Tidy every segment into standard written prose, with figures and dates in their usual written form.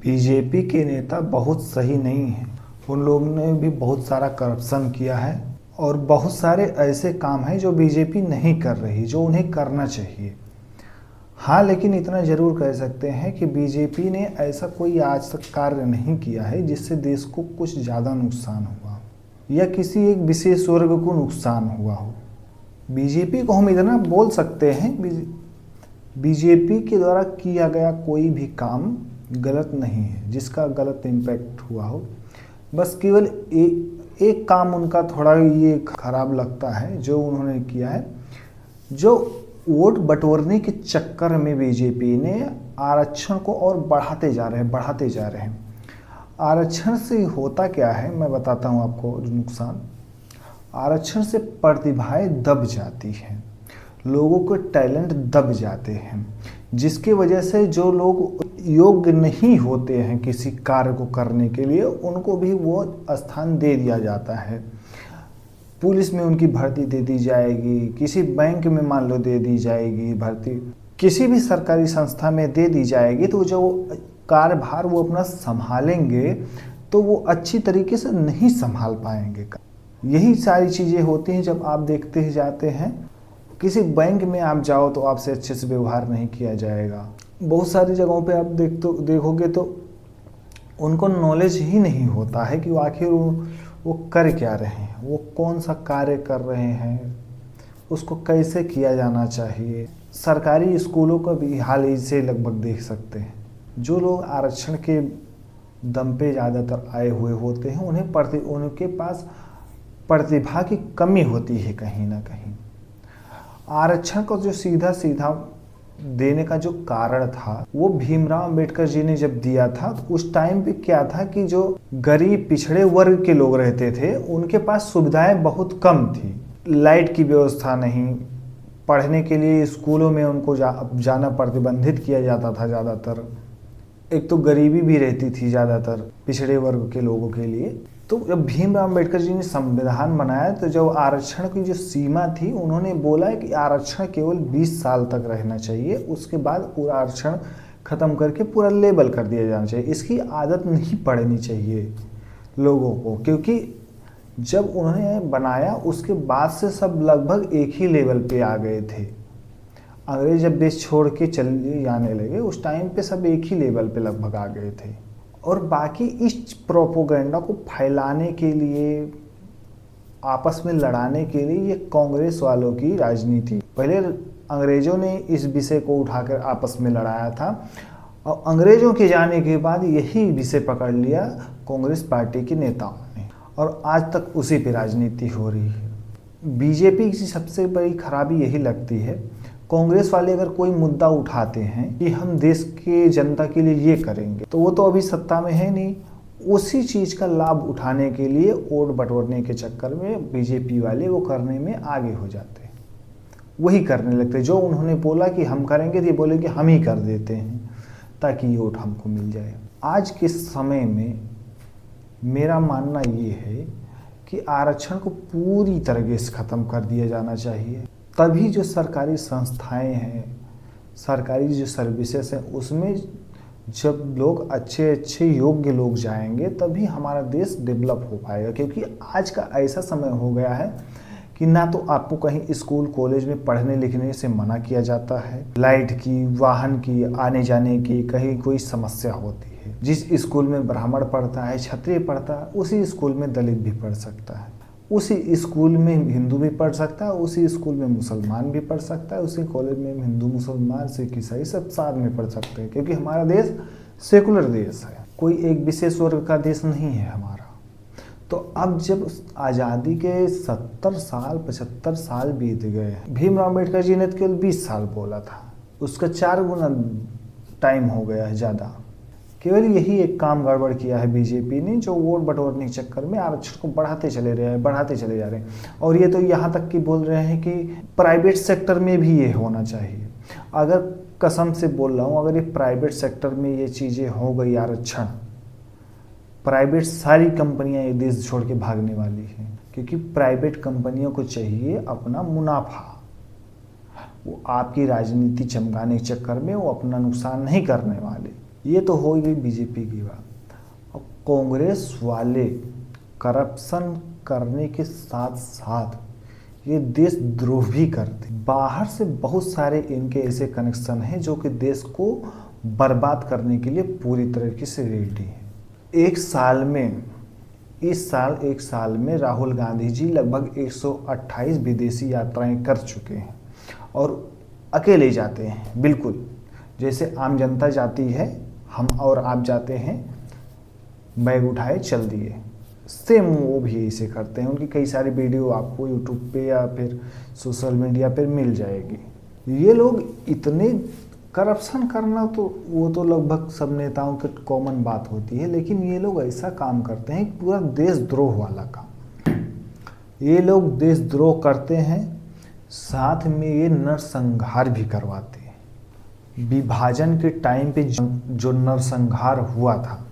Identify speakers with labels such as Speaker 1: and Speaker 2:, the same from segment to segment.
Speaker 1: BJP के नेता बहुत सही नहीं हैं। उन लोगों ने भी बहुत सारा करप्शन किया है और बहुत सारे ऐसे काम हैं जो बीजेपी नहीं कर रही, जो उन्हें करना चाहिए। हाँ, लेकिन इतना ज़रूर कह सकते हैं कि बीजेपी ने ऐसा कोई आज तक कार्य नहीं किया है जिससे देश को कुछ ज़्यादा नुकसान हुआ हो या किसी एक विशेष वर्ग को नुकसान हुआ हो। बीजेपी को हम इतना बोल सकते हैं, बीजेपी के द्वारा किया गया कोई भी काम गलत नहीं है जिसका गलत इम्पैक्ट हुआ हो। बस केवल एक काम उनका थोड़ा ये खराब लगता है जो उन्होंने किया है, जो वोट बटोरने के चक्कर में बीजेपी ने आरक्षण को और बढ़ाते जा रहे हैं। आरक्षण से होता क्या है मैं बताता हूँ आपको नुकसान। आरक्षण से प्रतिभाएं दब जाती हैं, लोगों के टैलेंट दब जाते हैं, जिसकी वजह से जो लोग योग्य नहीं होते हैं किसी कार्य को करने के लिए उनको भी वो स्थान दे दिया जाता है। पुलिस में उनकी भर्ती दे दी जाएगी, किसी बैंक में मान लो दे दी जाएगी भर्ती, किसी भी सरकारी संस्था में दे दी जाएगी। तो जो कार्यभार वो अपना संभालेंगे तो वो अच्छी तरीके से नहीं संभाल पाएंगे। यही सारी चीज़ें होती हैं जब आप देखते ही जाते हैं किसी बैंक में आप जाओ तो आपसे अच्छे से व्यवहार नहीं किया जाएगा। बहुत सारी जगहों पे आप देखोगे तो उनको नॉलेज ही नहीं होता है कि वो आखिर वो कर क्या रहे हैं, वो कौन सा कार्य कर रहे हैं, उसको कैसे किया जाना चाहिए। सरकारी स्कूलों का भी हाल इसे लगभग देख सकते हैं। जो लोग आरक्षण के दम पे ज़्यादातर आए हुए होते हैं उनके पास प्रतिभा की कमी होती है कहीं ना कहीं। आरक्षण को जो सीधा देने का जो कारण था वो भीमराव अंबेडकर जी ने जब दिया था तो उस टाइम पे क्या था कि जो गरीब पिछड़े वर्ग के लोग रहते थे उनके पास सुविधाएं बहुत कम थी। लाइट की व्यवस्था नहीं, पढ़ने के लिए स्कूलों में उनको जाना प्रतिबंधित किया जाता था ज़्यादातर। एक तो गरीबी भी रहती थी ज़्यादातर पिछड़े वर्ग के लोगों के लिए। तो जब भीमराव अंबेडकर जी ने संविधान बनाया तो जो आरक्षण की जो सीमा थी उन्होंने बोला है कि आरक्षण केवल 20 साल तक रहना चाहिए, उसके बाद पूरा आरक्षण खत्म करके पूरा लेबल कर दिया जाना चाहिए। इसकी आदत नहीं पड़नी चाहिए लोगों को, क्योंकि जब उन्होंने बनाया उसके बाद से सब लगभग एक ही लेवल पे आ गए थे। अंग्रेज जब देश छोड़ के चले जाने लगे उस टाइम पे सब एक ही लेवल पे लगभग आ गए थे। और बाकी इस प्रोपोगंडा को फैलाने के लिए, आपस में लड़ाने के लिए ये कांग्रेस वालों की राजनीति। पहले अंग्रेजों ने इस विषय को उठाकर आपस में लड़ाया था और अंग्रेजों के जाने के बाद यही विषय पकड़ लिया कांग्रेस पार्टी के नेताओं ने और आज तक उसी पे राजनीति हो रही है। बीजेपी की सबसे बड़ी खराबी यही लगती है, कांग्रेस वाले अगर कोई मुद्दा उठाते हैं कि हम देश के जनता के लिए ये करेंगे तो वो तो अभी सत्ता में है नहीं, उसी चीज़ का लाभ उठाने के लिए वोट बटोरने के चक्कर में बीजेपी वाले वो करने में आगे हो जाते हैं, वही करने लगते हैं। जो उन्होंने बोला कि हम करेंगे तो ये बोले कि हम ही कर देते हैं ताकि ये वोट हमको मिल जाए। आज के समय में मेरा मानना ये है कि आरक्षण को पूरी तरह से ख़त्म कर दिया जाना चाहिए। तभी जो सरकारी संस्थाएं हैं, सरकारी जो सर्विसेज हैं, उसमें जब लोग अच्छे योग्य लोग जाएंगे तभी हमारा देश डेवलप हो पाएगा। क्योंकि आज का ऐसा समय हो गया है कि ना तो आपको कहीं स्कूल कॉलेज में पढ़ने लिखने से मना किया जाता है, लाइट की, वाहन की, आने जाने की कहीं कोई समस्या होती है। जिस स्कूल में ब्राह्मण पढ़ता है, क्षत्रिय पढ़ता है, उसी स्कूल में दलित भी पढ़ सकता है, उसी स्कूल में हिंदू भी पढ़ सकता है, उसी स्कूल में मुसलमान भी पढ़ सकता है, उसी कॉलेज में हिंदू, मुसलमान, सिख, ईसाई सब साथ में पढ़ सकते हैं। क्योंकि हमारा देश सेकुलर देश है, कोई एक विशेष वर्ग का देश नहीं है हमारा। तो अब जब आज़ादी के 70 साल 75 साल बीत गए, भीमराव अम्बेडकर जी ने केवल 20 साल बोला था, उसका 4 गुना टाइम हो गया है ज़्यादा। केवल यही एक काम गड़बड़ किया है बीजेपी ने, जो वोट बटोरने के चक्कर में आरक्षण को बढ़ाते चले जा रहे हैं। और ये तो यहाँ तक कि बोल रहे हैं कि प्राइवेट सेक्टर में भी ये होना चाहिए। अगर कसम से बोल रहा हूँ, अगर ये प्राइवेट सेक्टर में ये चीज़ें हो गई आरक्षण, प्राइवेट सारी कंपनियां ये देश छोड़ के भागने वाली हैं। क्योंकि प्राइवेट कंपनियों को चाहिए अपना मुनाफा, वो आपकी राजनीति चमकाने के चक्कर में वो अपना नुकसान नहीं करने वाले। ये तो हो गई बीजेपी की बात। अब कांग्रेस वाले करप्शन करने के साथ साथ ये देशद्रोह भी करते। बाहर से बहुत सारे इनके ऐसे कनेक्शन हैं जो कि देश को बर्बाद करने के लिए पूरी तरीके से रेडी है। एक साल में राहुल गांधी जी लगभग 128 विदेशी यात्राएं कर चुके हैं और अकेले जाते हैं, बिल्कुल जैसे आम जनता जाती है, हम और आप जाते हैं, बैग उठाए चल दिए, सेम वो भी ऐसे करते हैं। उनकी कई सारी वीडियो आपको यूट्यूब पे या फिर सोशल मीडिया पे मिल जाएगी। ये लोग इतने करप्शन करना तो वो तो लगभग सब नेताओं की कॉमन बात होती है, लेकिन ये लोग ऐसा काम करते हैं पूरा देशद्रोह वाला काम। ये लोग देशद्रोह करते हैं, साथ में ये नरसंहार भी करवाते हैं। विभाजन के टाइम पे जो नरसंहार हुआ था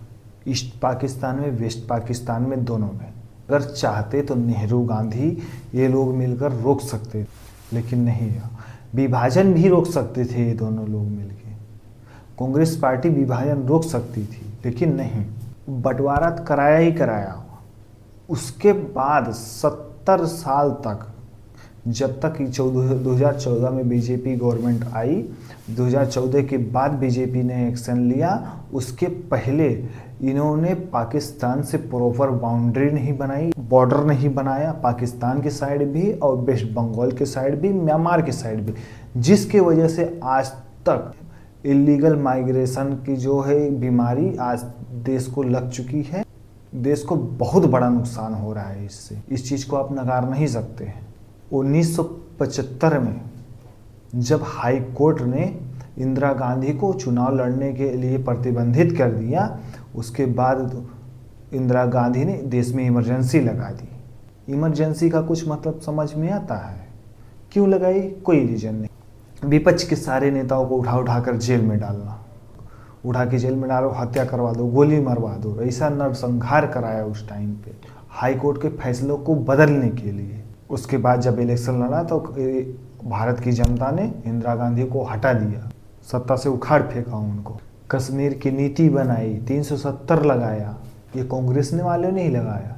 Speaker 1: ईस्ट पाकिस्तान में, वेस्ट पाकिस्तान में, दोनों में, अगर चाहते तो नेहरू गांधी ये लोग मिलकर रोक सकते थे, लेकिन नहीं। विभाजन भी रोक सकते थे ये दोनों लोग मिलकर। कांग्रेस पार्टी विभाजन रोक सकती थी, लेकिन नहीं, बंटवारा कराया ही कराया। उसके बाद 70 साल तक, जब तक 2014 में बीजेपी गवर्नमेंट आई, 2014 के बाद बीजेपी ने एक्शन लिया, उसके पहले इन्होंने पाकिस्तान से प्रॉपर बाउंड्री नहीं बनाई, बॉर्डर नहीं बनाया, पाकिस्तान के साइड भी और वेस्ट बंगाल के साइड भी, म्यांमार के साइड भी, जिसके वजह से आज तक इलीगल माइग्रेशन की जो है बीमारी आज देश को लग चुकी है। देश को बहुत बड़ा नुकसान हो रहा है इससे, इस चीज़ को आप नकार नहीं सकते हैं। 1975 में जब हाई कोर्ट ने इंदिरा गांधी को चुनाव लड़ने के लिए प्रतिबंधित कर दिया, उसके बाद इंदिरा गांधी ने देश में इमरजेंसी लगा दी। इमरजेंसी का कुछ मतलब समझ में आता है? क्यों लगाई? कोई रीजन नहीं। विपक्ष के सारे नेताओं को उठा कर जेल में डालना, उठा के जेल में डालो, हत्या करवा दो, गोली मरवा दो, ऐसा नरसंहार कराया उस टाइम पे हाई कोर्ट के फैसलों को बदलने के लिए। उसके बाद जब इलेक्शन लड़ा तो भारत की जनता ने इंदिरा गांधी को हटा दिया, सत्ता से उखाड़ फेंका उनको। कश्मीर की नीति बनाई, 370 लगाया, ये कांग्रेस ने वाले नहीं लगाया।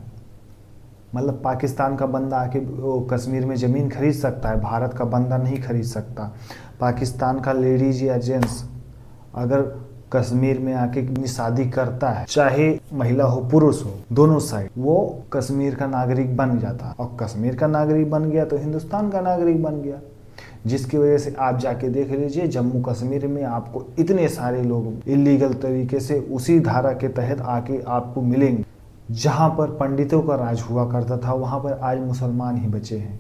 Speaker 1: मतलब पाकिस्तान का बंदा आके कश्मीर में ज़मीन खरीद सकता है, भारत का बंदा नहीं खरीद सकता। पाकिस्तान का लेडीज या जेंट्स अगर कश्मीर में आके अपनी शादी करता है, चाहे महिला हो पुरुष हो, दोनों साइड, वो कश्मीर का नागरिक बन जाता। और कश्मीर का नागरिक बन गया तो हिंदुस्तान का नागरिक बन गया, जिसकी वजह से आप जाके देख लीजिए जम्मू कश्मीर में आपको इतने सारे लोग इलीगल तरीके से उसी धारा के तहत आके आपको मिलेंगे। जहाँ पर पंडितों का राज हुआ करता था, वहाँ पर आज मुसलमान ही बचे हैं,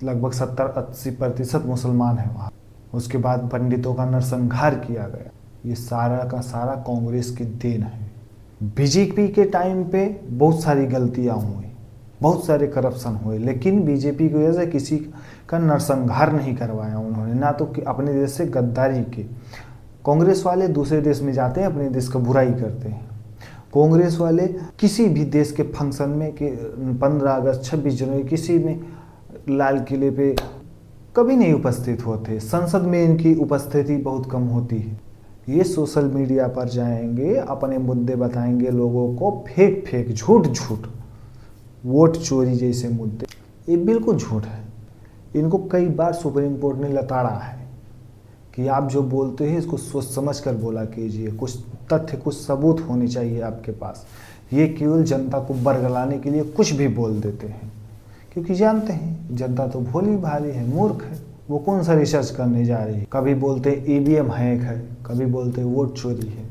Speaker 1: लगभग 70-80% मुसलमान हैं वहाँ। उसके बाद पंडितों का नरसंहार किया गया। ये सारा का सारा कांग्रेस की देन है। बीजेपी के टाइम पे बहुत सारी गलतियां हुई, बहुत सारे करप्शन हुए, लेकिन बीजेपी की वजह से किसी का नरसंहार नहीं करवाया उन्होंने, ना तो कि अपने देश से गद्दारी की। कांग्रेस वाले दूसरे देश में जाते हैं, अपने देश का बुराई करते हैं। कांग्रेस वाले किसी भी देश के फंक्शन में कि 15 अगस्त 26 जनवरी किसी में लाल किले पे कभी नहीं उपस्थित होते। संसद में इनकी उपस्थिति बहुत कम होती है। ये सोशल मीडिया पर जाएंगे, अपने मुद्दे बताएंगे लोगों को, फेक झूठ वोट चोरी जैसे मुद्दे, ये बिल्कुल झूठ है। इनको कई बार सुप्रीम कोर्ट ने लताड़ा है कि आप जो बोलते हैं इसको सोच समझ कर बोला कीजिए, कुछ तथ्य, कुछ सबूत होने चाहिए आपके पास। ये केवल जनता को बरगलाने के लिए कुछ भी बोल देते हैं, क्योंकि जानते हैं जनता तो भोली भाली है, मूर्ख है, वो कौन सा रिसर्च करने जा रही है। कभी बोलते ईवीएम हैक है, कभी बोलते वोट चोरी है।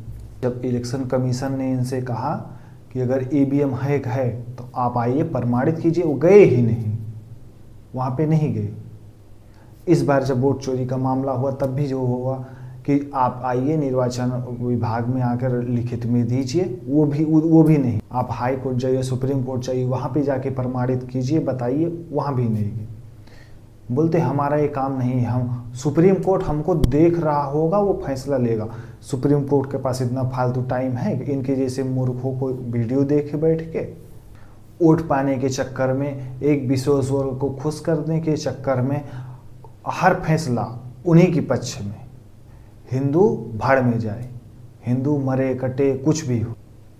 Speaker 1: जब इलेक्शन कमीशन ने इनसे कहा कि अगर ईवीएम हैक है तो आप आइए प्रमाणित कीजिए, वो गए ही नहीं, वहाँ पे नहीं गए। इस बार जब वोट चोरी का मामला हुआ तब भी जो हुआ कि आप आइए निर्वाचन विभाग में आकर लिखित में दीजिए, वो भी नहीं। आप हाई कोर्ट जाइए, सुप्रीम कोर्ट जाइए, वहाँ पे जाके प्रमाणित कीजिए, बताइए, वहाँ भी नहीं गए। बोलते हमारा ये काम नहीं है, हम सुप्रीम कोर्ट हमको देख रहा होगा, वो फैसला लेगा। सुप्रीम कोर्ट के पास इतना फालतू टाइम है कि इनके जैसे मूर्खों को वीडियो देखे बैठ के वोट पाने के चक्कर में, एक विश्वास वर्ग को खुश करने के चक्कर में हर फैसला उन्हीं के पक्ष में। हिंदू भाड़ में जाए, हिंदू मरे कटे कुछ भी हो,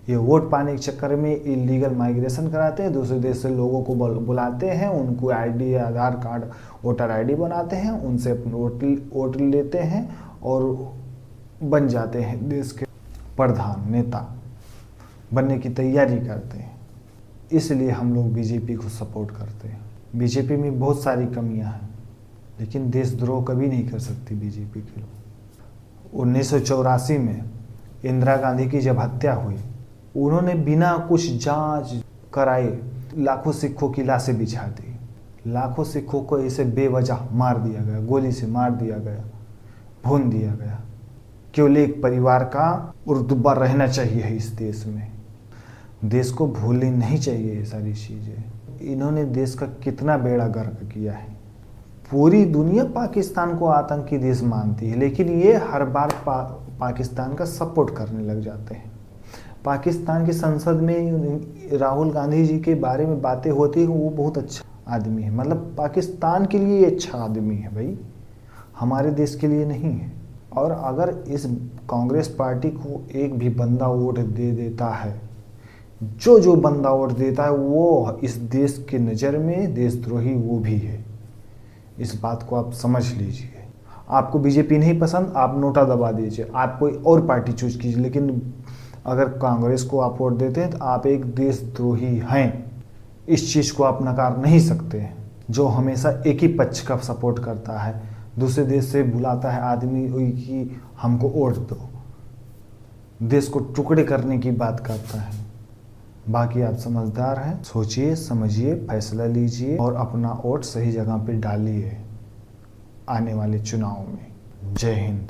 Speaker 1: ये वोट पाने के चक्कर में इलीगल माइग्रेशन कराते हैं, दूसरे देश से लोगों को बुलाते हैं, उनको आईडी आधार कार्ड वोटर आईडी बनाते हैं, उनसे वोट लेते हैं और बन जाते हैं देश के प्रधान नेता बनने की तैयारी करते हैं। इसलिए हम लोग बीजेपी को सपोर्ट करते हैं। बीजेपी में बहुत सारी कमियां हैं, लेकिन देशद्रोह कभी नहीं कर सकती बीजेपी के लोग। 1984 में इंदिरा गांधी की जब हत्या हुई, उन्होंने बिना कुछ जांच कराए लाखों सिखों की लाशें बिछा दी। लाखों सिखों को ऐसे बेवजह मार दिया गया, गोली से मार दिया गया, भून दिया गया। केवल एक परिवार का रुतबा रहना चाहिए इस देश में। देश को भूलनी नहीं चाहिए ये सारी चीज़ें। इन्होंने देश का कितना बेड़ा गर्क किया है। पूरी दुनिया पाकिस्तान को आतंकी देश मानती है, लेकिन ये हर बार पाकिस्तान का सपोर्ट करने लग जाते हैं। पाकिस्तान की संसद में राहुल गांधी जी के बारे में बातें होती हैं, वो बहुत अच्छा आदमी है, मतलब पाकिस्तान के लिए अच्छा आदमी है भाई, हमारे देश के लिए नहीं है। और अगर इस कांग्रेस पार्टी को एक भी बंदा वोट दे देता है, जो बंदा वोट देता है वो इस देश के नज़र में देशद्रोही वो भी है। इस बात को आप समझ लीजिए। आपको बीजेपी नहीं पसंद, आप नोटा दबा दीजिए, आप कोई और पार्टी चूज कीजिए, लेकिन अगर कांग्रेस को आप वोट देते हैं तो आप एक देशद्रोही हैं। इस चीज़ को आप नकार नहीं सकते हैं। जो हमेशा एक ही पक्ष का सपोर्ट करता है, दूसरे देश से बुलाता है आदमी कि हमको वोट दो, देश को टुकड़े करने की बात करता है। बाकी आप समझदार हैं, सोचिए समझिए फैसला लीजिए और अपना वोट सही जगह पे डालिए आने वाले चुनाव में। जय हिंद।